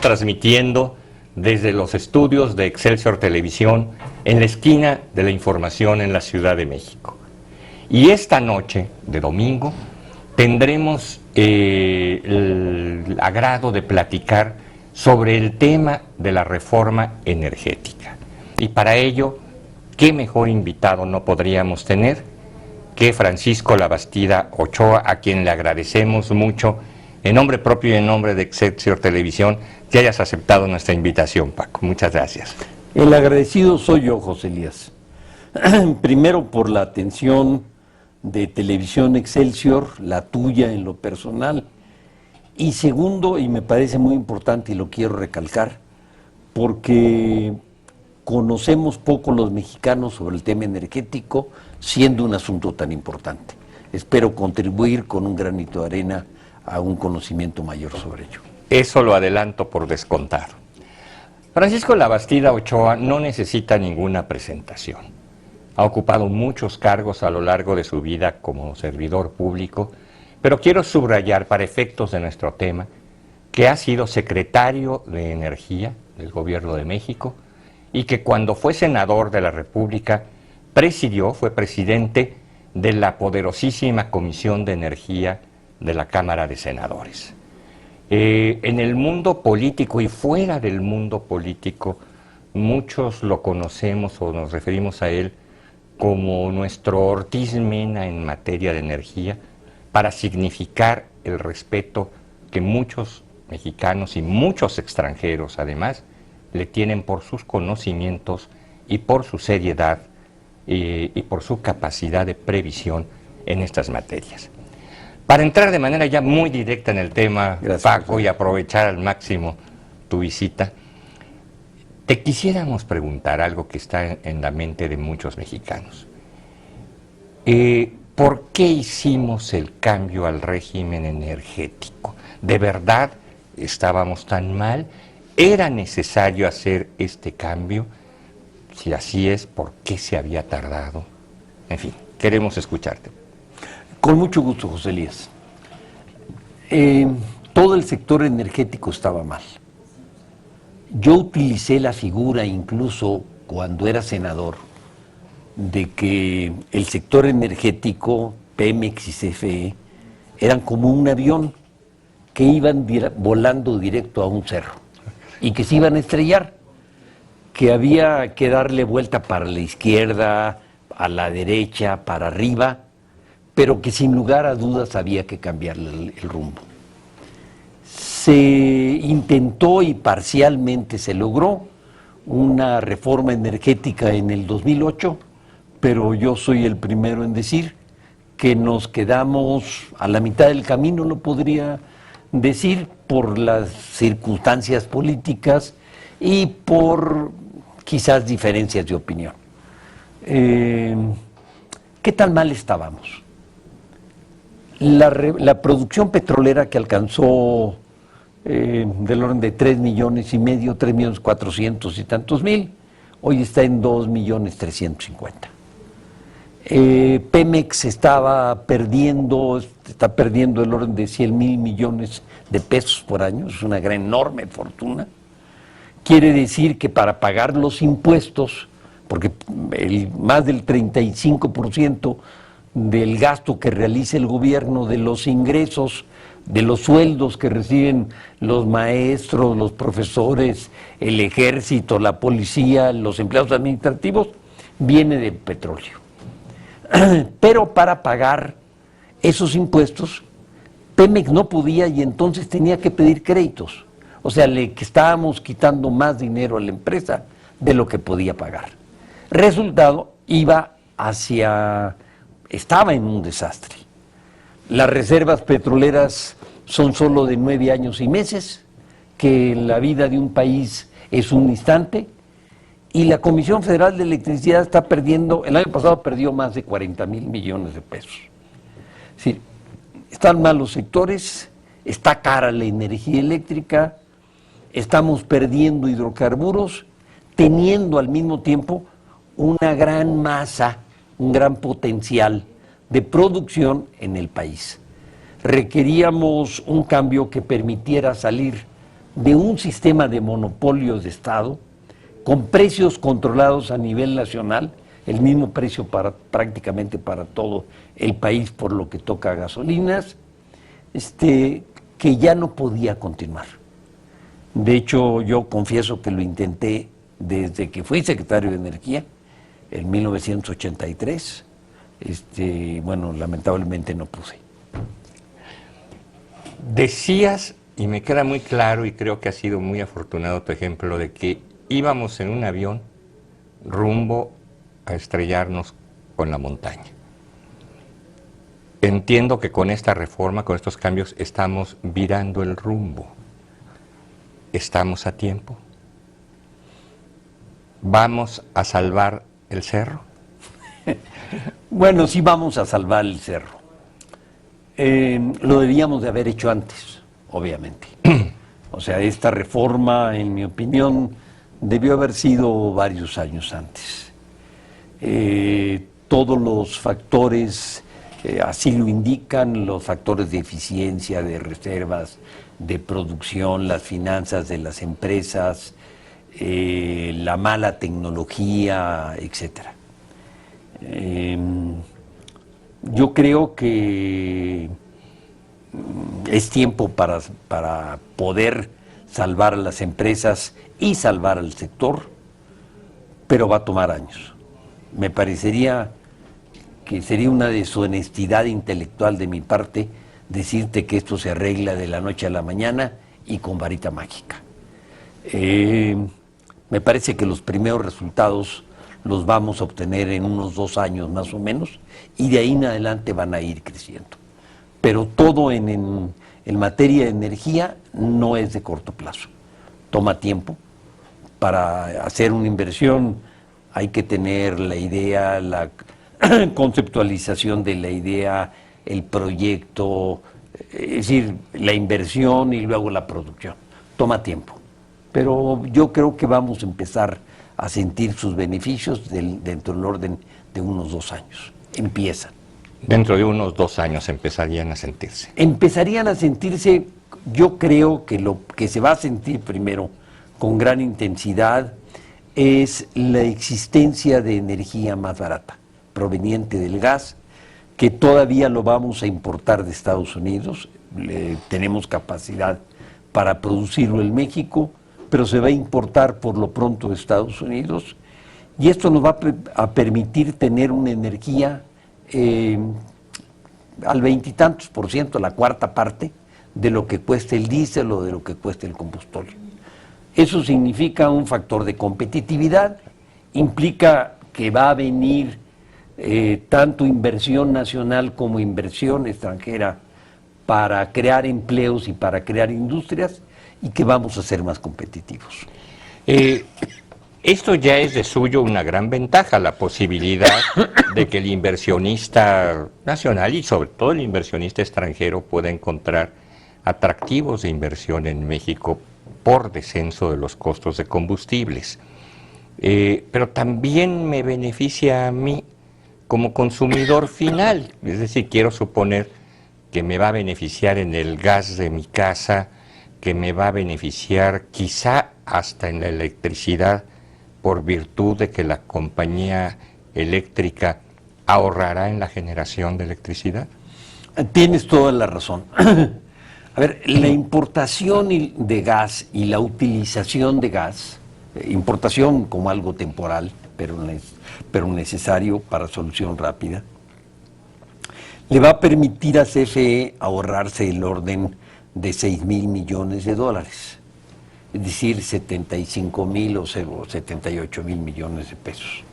transmitiendo desde los estudios de Excelsior Televisión en la esquina de la información en la Ciudad de México. Y esta noche de domingo tendremos el agrado de platicar sobre el tema de la reforma energética. Y para ello, ¿qué mejor invitado no podríamos tener que Francisco Labastida Ochoa, a quien le agradecemos mucho, en nombre propio y en nombre de Excelsior Televisión, que hayas aceptado nuestra invitación, Paco? Muchas gracias. El agradecido soy yo, José Elías. Primero por la atención de Televisión Excelsior, la tuya en lo personal. Y segundo, y me parece muy importante y lo quiero recalcar, porque conocemos poco los mexicanos sobre el tema energético, siendo un asunto tan importante. Espero contribuir con un granito de arena a un conocimiento mayor sobre ello. Eso lo adelanto por descontado. Francisco Labastida Ochoa no necesita ninguna presentación. Ha ocupado muchos cargos a lo largo de su vida como servidor público, pero quiero subrayar para efectos de nuestro tema que ha sido secretario de Energía del Gobierno de México y que cuando fue senador de la República fue presidente de la poderosísima Comisión de Energía de la Cámara de Senadores. En el mundo político y fuera del mundo político, muchos lo conocemos o nos referimos a él como nuestro Ortiz Mena en materia de energía, para significar el respeto que muchos mexicanos y muchos extranjeros además le tienen por sus conocimientos y por su seriedad y por su capacidad de previsión en estas materias. Para entrar de manera ya muy directa en el tema, gracias, Paco, y aprovechar al máximo tu visita, te quisiéramos preguntar algo que está en la mente de muchos mexicanos. ¿Por qué hicimos el cambio al régimen energético? ¿De verdad estábamos tan mal? ¿Era necesario hacer este cambio? Si así es, ¿por qué se había tardado? En fin, queremos escucharte. Con mucho gusto, José Elías. Todo el sector energético estaba mal. Yo utilicé la figura incluso cuando era senador de que el sector energético, Pemex y CFE, eran como un avión que iban volando directo a un cerro y que se iban a estrellar, que había que darle vuelta para la izquierda, a la derecha, para arriba, pero que sin lugar a dudas había que cambiarle el rumbo. Se intentó y parcialmente se logró una reforma energética en el 2008, pero yo soy el primero en decir que nos quedamos a la mitad del camino, lo podría decir, por las circunstancias políticas y por quizás diferencias de opinión. ¿Qué tan mal estábamos? La producción petrolera, que alcanzó del orden de 3,5 millones, 3,400,000 y tantos mil, hoy está en 2,350,000. Pemex está perdiendo el orden de 100,000 millones de pesos por año, es una gran, enorme fortuna. Quiere decir que para pagar los impuestos, porque más del 35% del gasto que realiza el gobierno, de los ingresos, de los sueldos que reciben los maestros, los profesores, el ejército, la policía, los empleados administrativos, viene del petróleo. Pero para pagar esos impuestos, Pemex no podía y entonces tenía que pedir créditos. O sea, le estábamos quitando más dinero a la empresa de lo que podía pagar. Resultado, estaba en un desastre. Las reservas petroleras son solo de 9 años y meses, que en la vida de un país es un instante, y la Comisión Federal de Electricidad está perdiendo, el año pasado perdió más de 40,000 millones de pesos. Sí, están mal los sectores, está cara la energía eléctrica, estamos perdiendo hidrocarburos, teniendo al mismo tiempo una gran masa, un gran potencial de producción en el país. Requeríamos un cambio que permitiera salir de un sistema de monopolio de Estado con precios controlados a nivel nacional, el mismo precio prácticamente para todo el país por lo que toca a gasolinas, que ya no podía continuar. De hecho, yo confieso que lo intenté desde que fui secretario de Energía, en 1983. Bueno, lamentablemente no pude. Decías, y me queda muy claro, y creo que ha sido muy afortunado tu ejemplo, de que íbamos en un avión rumbo a estrellarnos con la montaña. Entiendo que con esta reforma, con estos cambios, estamos virando el rumbo. ¿Estamos a tiempo? ¿Vamos a salvar el cerro? Bueno, sí vamos a salvar el cerro. Lo debíamos de haber hecho antes, obviamente. O sea, esta reforma, en mi opinión, debió haber sido varios años antes. Todos los factores así lo indican, los factores de eficiencia, de reservas, de producción, las finanzas de las empresas, la mala tecnología, etcétera. Yo creo que es tiempo para poder salvar a las empresas y salvar al sector, pero va a tomar años. Me parecería que sería una deshonestidad intelectual de mi parte decirte que esto se arregla de la noche a la mañana y con varita mágica. Me parece que los primeros resultados los vamos a obtener en unos 2 años más o menos, y de ahí en adelante van a ir creciendo. Pero todo en materia de energía no es de corto plazo. Toma tiempo. Para hacer una inversión hay que tener la idea, la conceptualización de la idea, el proyecto, es decir, la inversión y luego la producción. Toma tiempo. Pero yo creo que vamos a empezar a sentir sus beneficios dentro del orden de unos 2 años. Empiezan. Dentro de unos 2 años empezarían a sentirse. Empezarían a sentirse, yo creo que lo que se va a sentir primero con gran intensidad es la existencia de energía más barata, proveniente del gas, que todavía lo vamos a importar de Estados Unidos. Tenemos capacidad para producirlo en México, pero se va a importar por lo pronto de Estados Unidos, y esto nos va a permitir tener una energía al 20 y tantos %, la cuarta parte de lo que cuesta el diésel o de lo que cuesta el combustible. Eso significa un factor de competitividad, implica que va a venir tanto inversión nacional como inversión extranjera para crear empleos y para crear industrias, y que vamos a ser más competitivos. Esto ya es de suyo una gran ventaja, la posibilidad de que el inversionista nacional y sobre todo el inversionista extranjero pueda encontrar atractivos de inversión en México por descenso de los costos de combustibles. Pero también me beneficia a mí como consumidor final, es decir, quiero suponer que me va a beneficiar en el gas de mi casa, que me va a beneficiar quizá hasta en la electricidad, por virtud de que la compañía eléctrica ahorrará en la generación de electricidad. Tienes toda la razón. A ver, la importación de gas y la utilización de gas, importación como algo temporal, pero necesario para solución rápida, le va a permitir a CFE ahorrarse el orden de $6,000 millones. Es decir, 75,000 o 78,000 millones de pesos.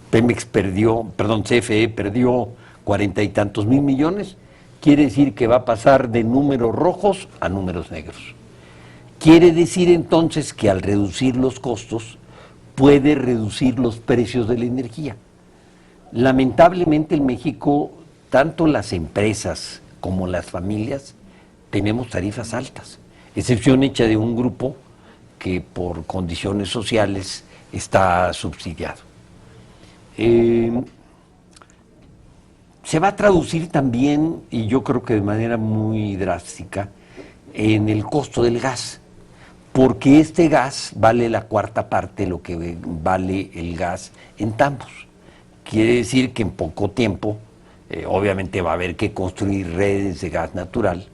CFE perdió 40 y tantos mil millones, quiere decir que va a pasar de números rojos a números negros. Quiere decir entonces que al reducir los costos puede reducir los precios de la energía. Lamentablemente en México, tanto las empresas como las familias tenemos tarifas altas, excepción hecha de un grupo que por condiciones sociales está subsidiado. Se va a traducir también, y yo creo que de manera muy drástica, en el costo del gas, porque este gas vale la cuarta parte de lo que vale el gas en tambos. Quiere decir que en poco tiempo, obviamente va a haber que construir redes de gas natural.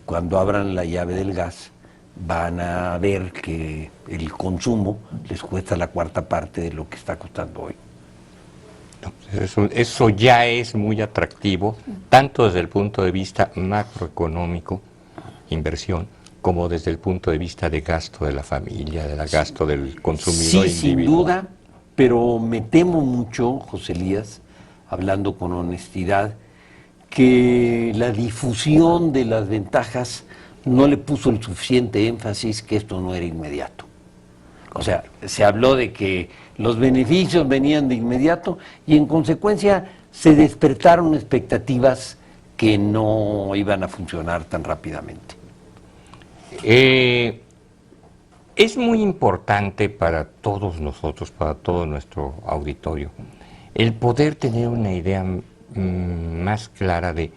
Cuando abran la llave del gas, van a ver que el consumo les cuesta la cuarta parte de lo que está costando hoy. Eso ya es muy atractivo, tanto desde el punto de vista macroeconómico, inversión, como desde el punto de vista de gasto de la familia, del gasto del consumidor sí, individual. Sin duda, pero me temo mucho, José Elías, hablando con honestidad, que la difusión de las ventajas no le puso el suficiente énfasis que esto no era inmediato. O sea, se habló de que los beneficios venían de inmediato y en consecuencia se despertaron expectativas que no iban a funcionar tan rápidamente. Es muy importante para todos nosotros, para todo nuestro auditorio, el poder tener una idea más clara de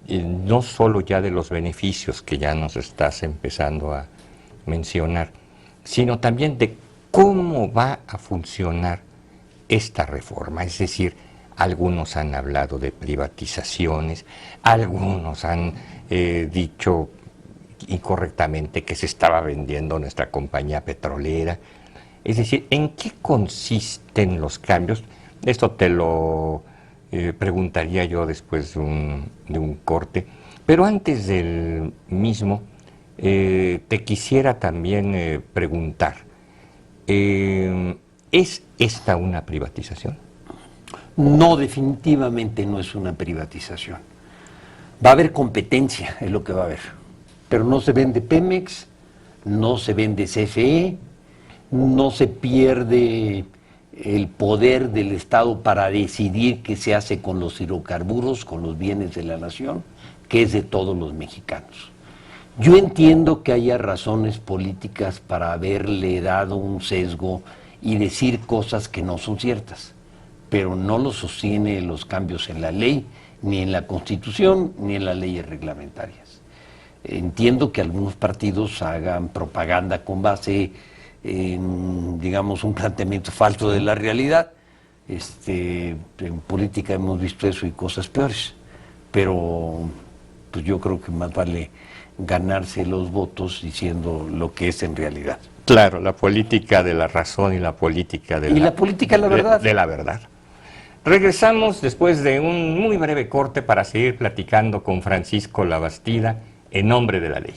no solo ya de los beneficios que ya nos estás empezando a mencionar, sino también de cómo va a funcionar esta reforma. Es decir, algunos han hablado de privatizaciones, algunos han dicho incorrectamente que se estaba vendiendo nuestra compañía petrolera. Es decir, ¿en qué consisten los cambios? Esto te lo preguntaría yo después de un corte, pero antes del mismo te quisiera también preguntar, ¿es esta una privatización? No, definitivamente no es una privatización. Va a haber competencia, es lo que va a haber. Pero no se vende Pemex, no se vende CFE, no se pierde el poder del Estado para decidir qué se hace con los hidrocarburos, con los bienes de la nación, que es de todos los mexicanos. Yo entiendo que haya razones políticas para haberle dado un sesgo y decir cosas que no son ciertas, pero no lo sostiene los cambios en la ley, ni en la Constitución, ni en las leyes reglamentarias. Entiendo que algunos partidos hagan propaganda con base en, digamos, un planteamiento falso de la realidad. En política hemos visto eso y cosas peores, pero pues yo creo que más vale ganarse los votos diciendo lo que es en realidad. Claro, la política de la razón y la política de la política de la verdad. De la verdad. Regresamos después de un muy breve corte para seguir platicando con Francisco Labastida en nombre de la ley.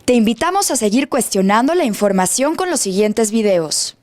Te invitamos a seguir cuestionando la información con los siguientes videos.